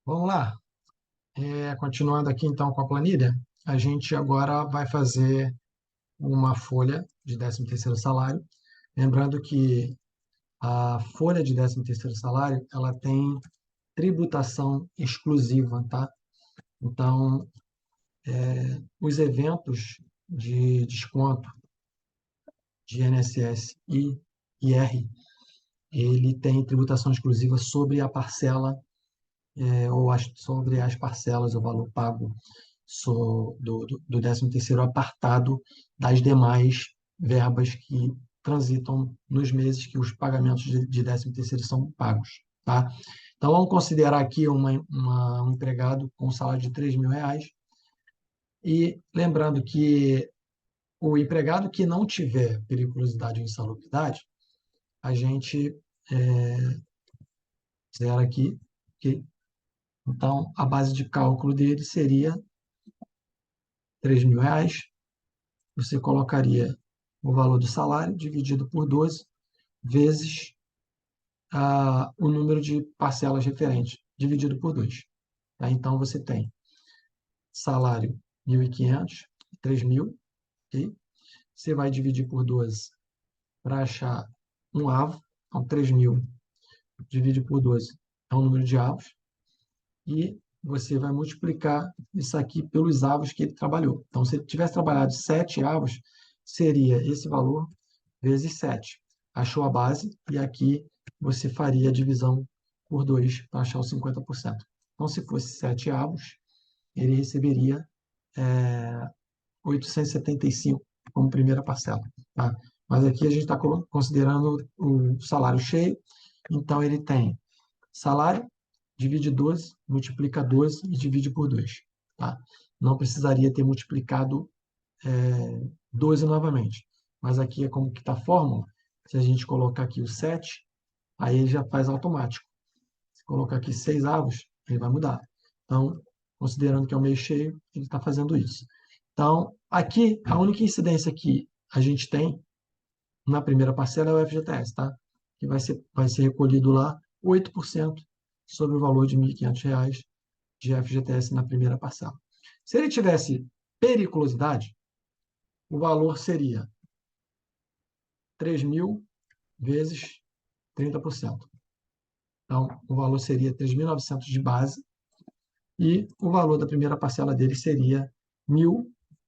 Vamos lá. Continuando aqui então com a planilha, a gente agora vai fazer uma folha de 13º salário. Lembrando que a folha de 13º salário, ela tem tributação exclusiva, tá? Então, os eventos de desconto de INSS e IR, ele tem tributação exclusiva sobre a parcela, sobre as parcelas, o valor pago do 13º apartado das demais verbas que transitam nos meses que os pagamentos de 13º são pagos, tá? Então, vamos considerar aqui um empregado com um salário de R$ 3.000 e lembrando que o empregado que não tiver periculosidade ou insalubridade, a gente zera aqui, ok? Então, a base de cálculo dele seria R$ 3.000. Você colocaria o valor do salário dividido por 12 vezes o número de parcelas referentes, dividido por 2. Tá? Então, você tem salário 1.500, 3.000, ok? Você vai dividir por 12 para achar um avo. Então, 3.000 divide por 12 é o número de avos. E você vai multiplicar isso aqui pelos avos que ele trabalhou. Então, se ele tivesse trabalhado 7 avos, seria esse valor vezes 7. Achou a base e aqui você faria a divisão por 2 para achar os 50%. Então, se fosse 7 avos, ele receberia 875 como primeira parcela. Tá? Mas aqui a gente está considerando o salário cheio, então ele tem salário, divide 12, multiplica 12 e divide por 2. Tá? Não precisaria ter multiplicado 12 novamente. Mas aqui é como que está a fórmula. Se a gente colocar aqui o 7, aí ele já faz automático. Se colocar aqui 6 avos, ele vai mudar. Então, considerando que é o mês cheio, ele está fazendo isso. Então, aqui, a única incidência que a gente tem na primeira parcela é o FGTS, tá? Que vai ser recolhido lá 8% sobre o valor de R$ 1.500 de FGTS na primeira parcela. Se ele tivesse periculosidade, o valor seria 3.000 vezes 30%. Então, o valor seria 3.900 de base e o valor da primeira parcela dele seria R$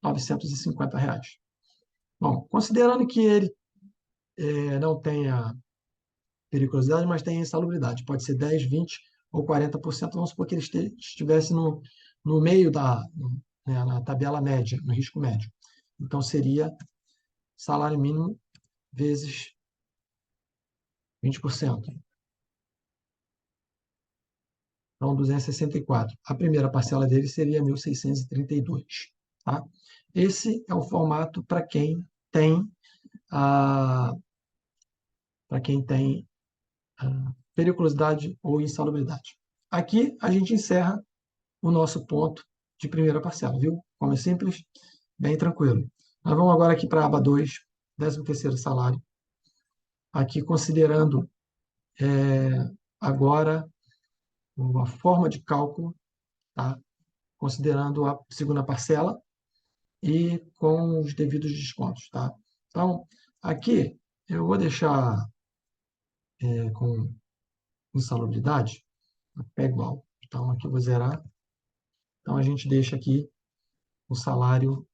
1.950. Bom, considerando que ele não tenha periculosidade, mas tenha insalubridade, pode ser 10, 20 ou 40%, vamos supor que ele estivesse no meio né, na tabela média, no risco médio. Então, seria salário mínimo vezes 20%. Então, 264. A primeira parcela dele seria 1.632. Tá? Esse é o formato a, para quem tem periculosidade ou insalubridade. Aqui a gente encerra o nosso ponto de primeira parcela, viu? Como é simples, bem tranquilo. Nós vamos agora aqui para a aba 2, 13º salário. Aqui considerando agora uma forma de cálculo, tá? Considerando a segunda parcela e com os devidos descontos, tá? Então, aqui eu vou deixar com insalubridade, é igual. Então, aqui eu vou zerar. Então, a gente deixa aqui o salário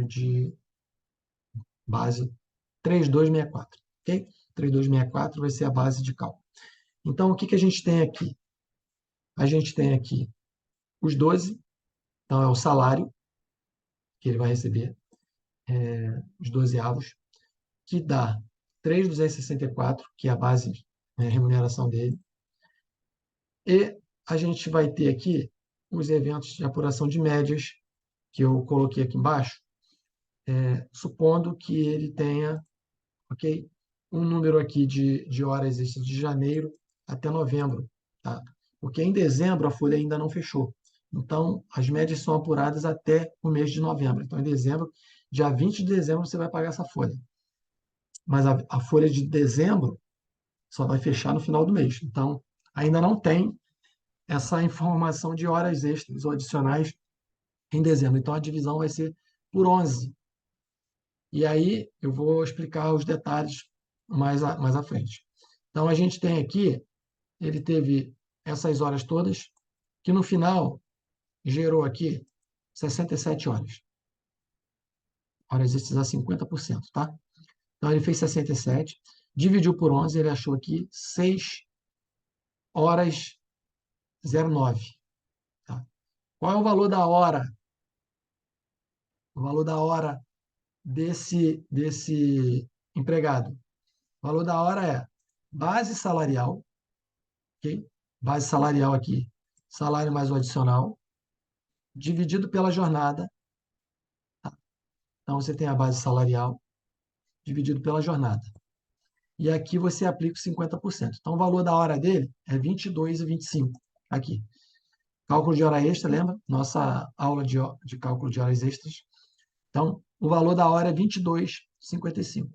de base 3.264, ok? 3.264 vai ser a base de cálculo. Então, o que a gente tem aqui? A gente tem aqui os 12, então é o salário que ele vai receber, os 12 avos, que dá 3.264, que é a base, a remuneração dele. E a gente vai ter aqui os eventos de apuração de médias, que eu coloquei aqui embaixo, supondo que ele tenha, ok, um número aqui de horas extras de janeiro até novembro, tá? Porque em dezembro a folha ainda não fechou. Então, as médias são apuradas até o mês de novembro. Então, em dezembro, dia 20 de dezembro, você vai pagar essa folha. Mas a folha de dezembro, só vai fechar no final do mês. Então, ainda não tem essa informação de horas extras ou adicionais em dezembro. Então, a divisão vai ser por 11. E aí eu vou explicar os detalhes mais à frente. Então, a gente tem aqui, ele teve essas horas todas, que no final gerou aqui 67 horas. Horas extras a 50%, tá? Então, ele fez 67, dividiu por 11, ele achou aqui 6 horas 09. Tá? Qual é o valor da hora? O valor da hora desse empregado? O valor da hora é base salarial, ok? Base salarial aqui, salário mais o adicional, dividido pela jornada. Tá? Então, você tem a base salarial dividido pela jornada. E aqui você aplica os 50%. Então, o valor da hora dele é 22,25 aqui. Cálculo de hora extra, lembra? Nossa aula de cálculo de horas extras. Então, o valor da hora é 22,55.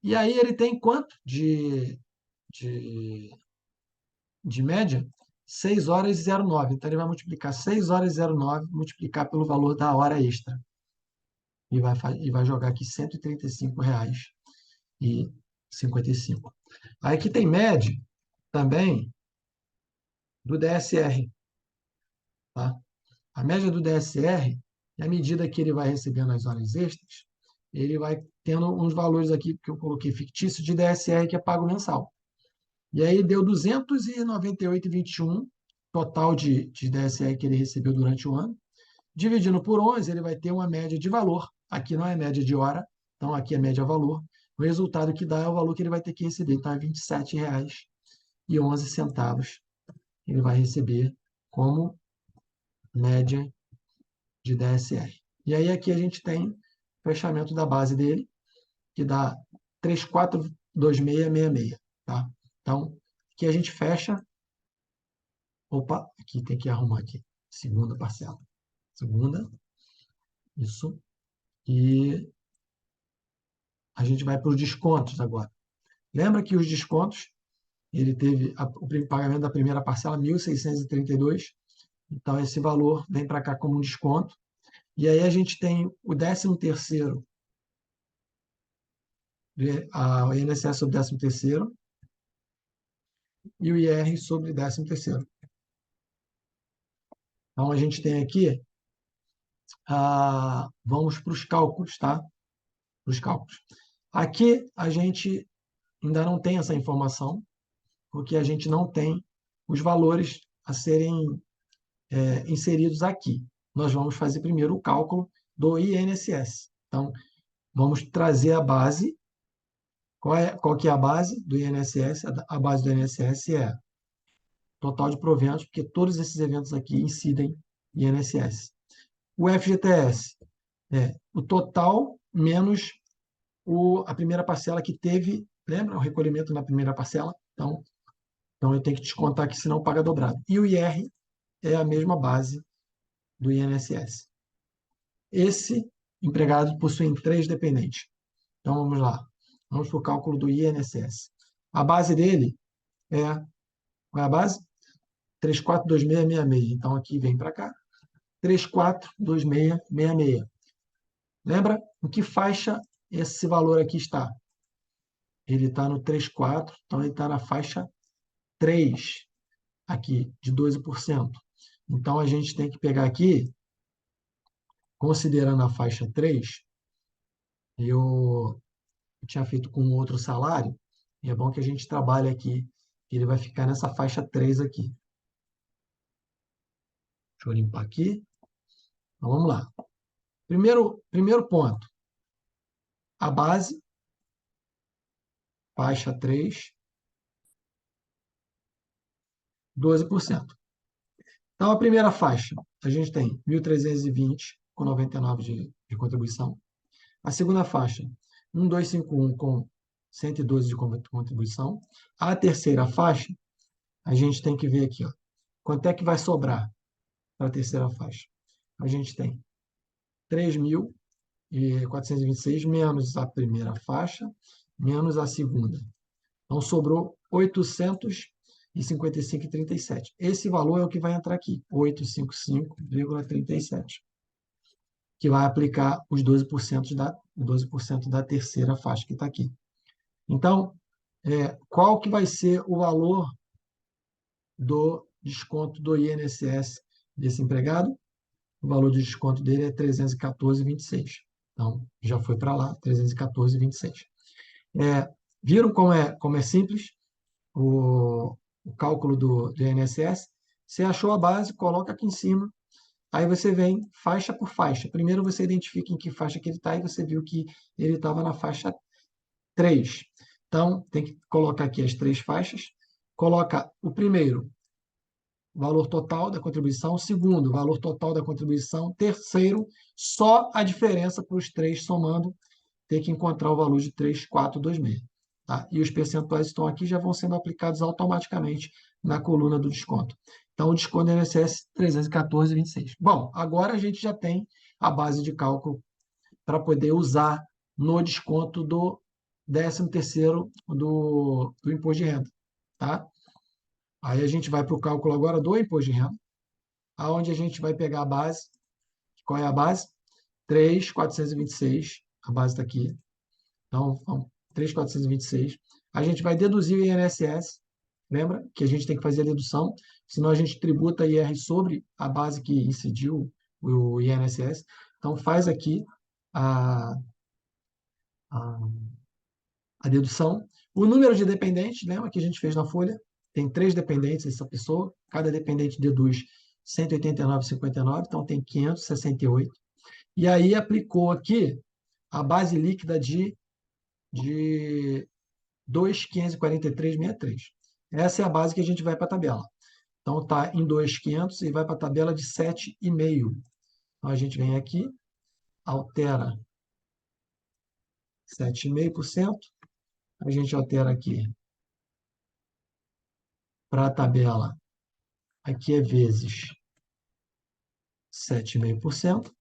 E aí ele tem quanto de, de média? 6 horas e 09. Então, ele vai multiplicar 6 horas e 09, multiplicar pelo valor da hora extra. E vai jogar aqui R$ 135,55. Aí aqui tem média também do DSR. Tá? A média do DSR, à medida que ele vai recebendo as horas extras, ele vai tendo uns valores aqui que eu coloquei fictício de DSR que é pago mensal. E aí deu 298,21 total de DSR que ele recebeu durante o ano. Dividindo por 11, ele vai ter uma média de valor. Aqui não é média de hora, então aqui é média valor. O resultado que dá é o valor que ele vai ter que receber. Então é R$ 27,11 ele vai receber como média de DSR. E aí aqui a gente tem o fechamento da base dele, que dá 342666, tá? Então, aqui a gente fecha. Opa, aqui tem que arrumar aqui. Segunda parcela. Segunda, isso. E a gente vai para os descontos agora. Lembra que os descontos, ele teve o pagamento da primeira parcela, 1.632. Então, esse valor vem para cá como um desconto. E aí a gente tem o 13º, o INSS sobre 13º e o IR sobre 13º. Então, a gente tem aqui, vamos para os cálculos, tá? Para os cálculos. Aqui a gente ainda não tem essa informação, porque a gente não tem os valores a serem inseridos aqui. Nós vamos fazer primeiro o cálculo do INSS. Então, vamos trazer a base. Qual que é a base do INSS? A base do INSS é total de proventos, porque todos esses eventos aqui incidem em INSS. O FGTS é o total menos a primeira parcela que teve, lembra? O recolhimento na primeira parcela. Então eu tenho que descontar aqui, senão paga dobrado. E o IR é a mesma base do INSS. Esse empregado possui 3 dependentes. Então vamos lá. Vamos para o cálculo do INSS. A base dele qual é a base? 342666. Então aqui vem para cá. 342666. Lembra? Em que faixa esse valor aqui está? Ele está no 34, então ele está na faixa 3, aqui, de 12%. Então, a gente tem que pegar aqui, considerando a faixa 3, eu tinha feito com outro salário, e é bom que a gente trabalhe aqui, ele vai ficar nessa faixa 3 aqui. Deixa eu limpar aqui. Então, vamos lá. Primeiro ponto. A base, faixa 3, 12%. Então, a primeira faixa, a gente tem 1.320,99 de contribuição. A segunda faixa, 1.251 com 112 de contribuição. A terceira faixa, a gente tem que ver aqui, ó, quanto é que vai sobrar para a terceira faixa. A gente tem 3.426 menos a primeira faixa, menos a segunda. Então, sobrou 855,37. Esse valor é o que vai entrar aqui, 855,37, que vai aplicar os 12% da terceira faixa que está aqui. Então, qual que vai ser o valor do desconto do INSS desse empregado? O valor de desconto dele é 314,26. Então, já foi para lá, 314,26. Viram como é simples o cálculo do INSS? Você achou a base, coloca aqui em cima, aí você vem faixa por faixa. Primeiro você identifica em que faixa que ele está, e você viu que ele estava na faixa 3. Então, tem que colocar aqui as 3 faixas. Coloca o primeiro, valor total da contribuição. Segundo, valor total da contribuição. Terceiro, só a diferença para os 3 somando, tem que encontrar o valor de 3,426. Tá? E os percentuais estão aqui, já vão sendo aplicados automaticamente na coluna do desconto. Então, o desconto do INSS 314,26. Bom, agora a gente já tem a base de cálculo para poder usar no desconto do 13º do imposto de renda. Tá? Aí a gente vai para o cálculo agora do imposto de renda, aonde a gente vai pegar a base. Qual é a base? 3.426, a base está aqui. Então, 3.426. A gente vai deduzir o INSS, lembra que a gente tem que fazer a dedução, senão a gente tributa IR sobre a base que incidiu o INSS. Então, faz aqui a, a, a dedução. O número de dependentes, lembra que a gente fez na folha? Tem 3 dependentes essa pessoa, cada dependente deduz 189,59, então tem 568. E aí aplicou aqui a base líquida de 2.543,63. Essa é a base que a gente vai para a tabela. Então, está em 2.500 e vai para a tabela de 7,5. Então, a gente vem aqui, altera 7,5%. A gente altera aqui para a tabela, aqui é vezes 7,5%.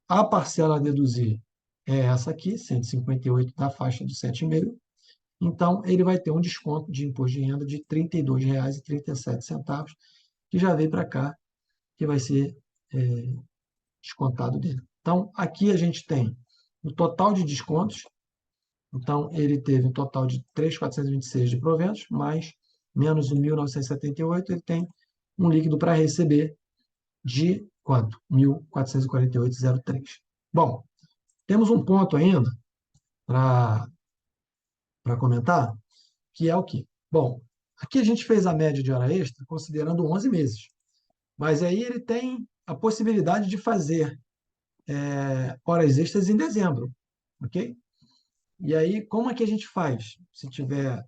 A parcela a deduzir é essa aqui, 158 da faixa do 7,5%. Então, ele vai ter um desconto de imposto de renda de R$ 32,37, que já veio para cá, que vai ser descontado dele. Então, aqui a gente tem o total de descontos. Então, ele teve um total de 3.426 de proventos, mais menos o 1.978, ele tem um líquido para receber de quanto? 1.448,03. Bom, temos um ponto ainda para comentar, que é o quê? Bom, aqui a gente fez a média de hora extra considerando 11 meses, mas aí ele tem a possibilidade de fazer horas extras em dezembro, ok? E aí, como é que a gente faz se tiver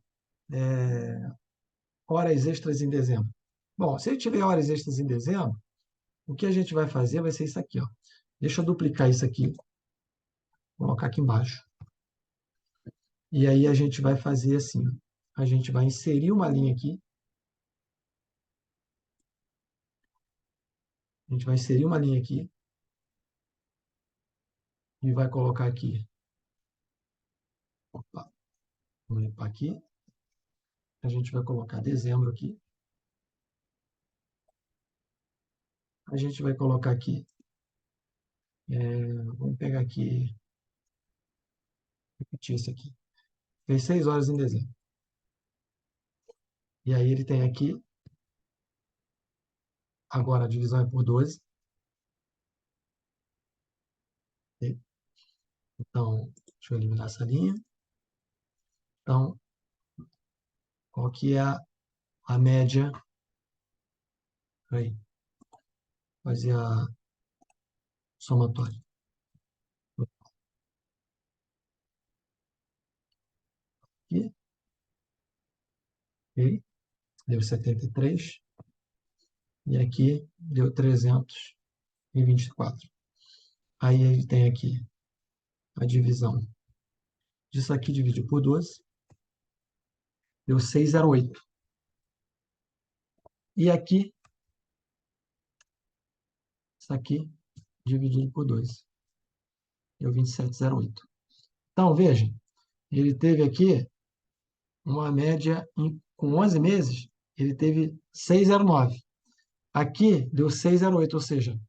horas extras em dezembro? Bom, se ele tiver horas extras em dezembro, o que a gente vai fazer vai ser isso aqui, ó. Deixa eu duplicar isso aqui, colocar aqui embaixo. E aí a gente vai fazer assim, ó. A gente vai inserir uma linha aqui. A gente vai inserir uma linha aqui e vai colocar aqui. Opa, vamos limpar aqui. A gente vai colocar dezembro aqui. A gente vai colocar aqui. Vamos pegar aqui, repetir isso aqui. Fez 6 horas em dezembro. E aí ele tem aqui, agora a divisão é por 12. Ok? Então, deixa eu eliminar essa linha. Então, qual que é a média? Aí, fazer a somatória. Aqui, ok? Deu 73. E aqui deu 324. Aí ele tem aqui a divisão disso aqui dividido por 12. Deu 608. E aqui, isso aqui dividido por 2. Deu 2708. Então, veja, ele teve aqui uma média, com 11 meses, ele teve 6,09. Aqui deu 6,08, ou seja,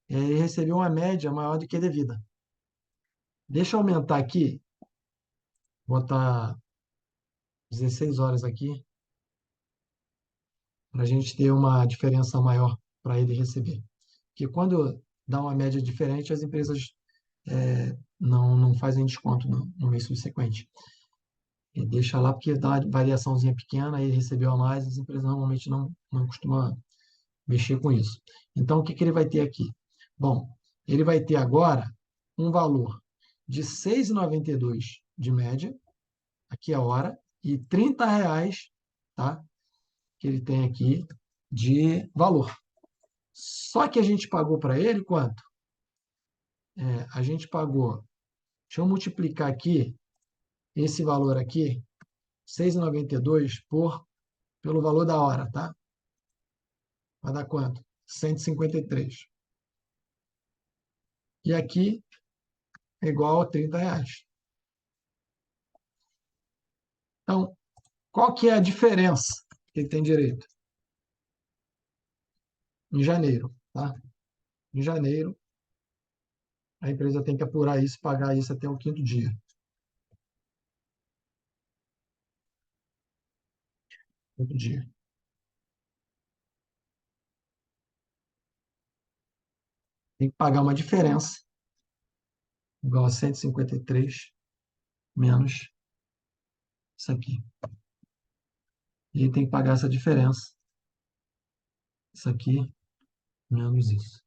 ele recebeu uma média maior do que a devida. Deixa eu aumentar aqui, botar 16 horas aqui, para a gente ter uma diferença maior para ele receber. Porque quando dá uma média diferente, as empresas não fazem desconto no mês subsequente. E deixa lá porque dá uma variaçãozinha pequena, aí ele recebeu a mais, as empresas normalmente não costumam mexer com isso. Então, o que, que ele vai ter aqui? Bom, ele vai ter agora um valor de R$ 6,92 de média, aqui a hora, e R$ 30, tá? Que ele tem aqui de valor. Só que a gente pagou para ele quanto? A gente pagou, deixa eu multiplicar aqui esse valor aqui, 6,92 pelo valor da hora, tá? Vai dar quanto? 153. E aqui é igual a R$ 30. Então, qual que é a diferença que ele tem direito? Em janeiro, tá? Em janeiro, a empresa tem que apurar isso, pagar isso até o quinto dia. Quinto dia. Tem que pagar uma diferença igual a 153 menos isso aqui. E ele tem que pagar essa diferença. Isso aqui menos isso.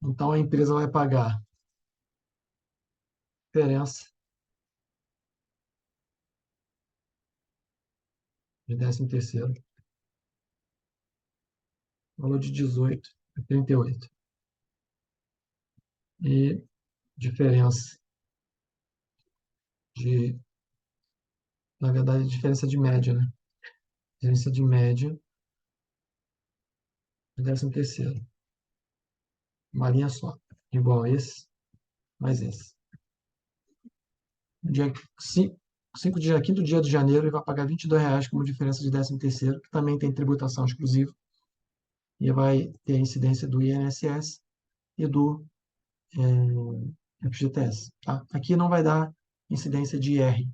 Então, a empresa vai pagar diferença de 13º, valor de 18,38. E diferença de, na verdade, diferença de média, né? Diferença de média de 13º. Uma linha só, igual a esse, mais esse. No dia 5 dia, quinto dia de janeiro, ele vai pagar R$ 22 como diferença de 13º, que também tem tributação exclusiva, e vai ter a incidência do INSS e do FGTS. Tá? Aqui não vai dar incidência de IR,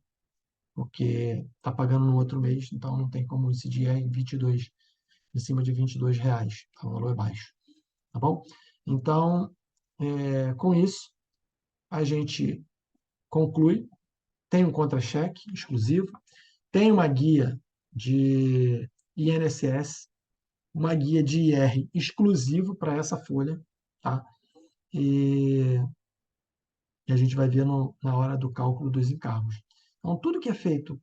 porque está pagando no outro mês, então não tem como incidir IR 22, em cima de R$ 22, tá? O valor é baixo. Tá bom? Então, com isso, a gente conclui, tem um contra-cheque exclusivo, tem uma guia de INSS, uma guia de IR exclusivo para essa folha, tá? E a gente vai ver na hora do cálculo dos encargos. Então, tudo que é feito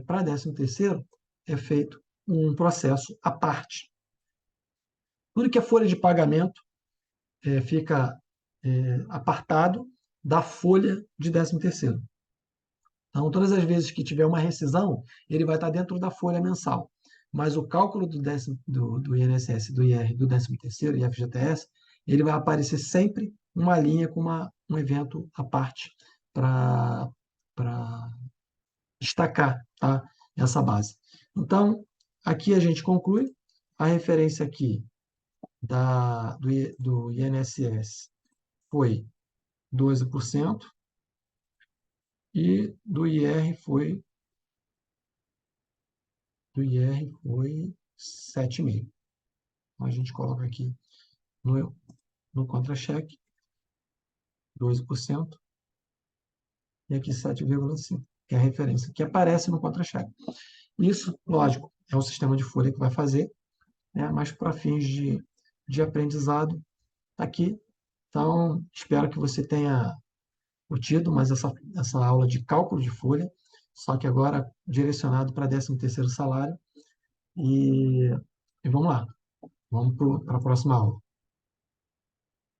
para 13º é feito um processo à parte. Tudo que é folha de pagamento fica apartado da folha de 13º. Então, todas as vezes que tiver uma rescisão, ele vai estar dentro da folha mensal. Mas o cálculo do INSS, do IR, do 13º e FGTS, ele vai aparecer sempre uma linha com um evento à parte para destacar, tá, essa base. Então, aqui a gente conclui. A referência aqui do INSS foi 12% e do IR foi 7,5%. Então, a gente coloca aqui no contra-cheque 12% e aqui 7,5%, que é a referência que aparece no contra-cheque. Isso, lógico, é o sistema de folha que vai fazer, né? Mas para fins de aprendizado, está aqui. Então, espero que você tenha curtido mais essa aula de cálculo de folha, só que agora direcionado para 13º salário. E vamos lá, vamos para a próxima aula.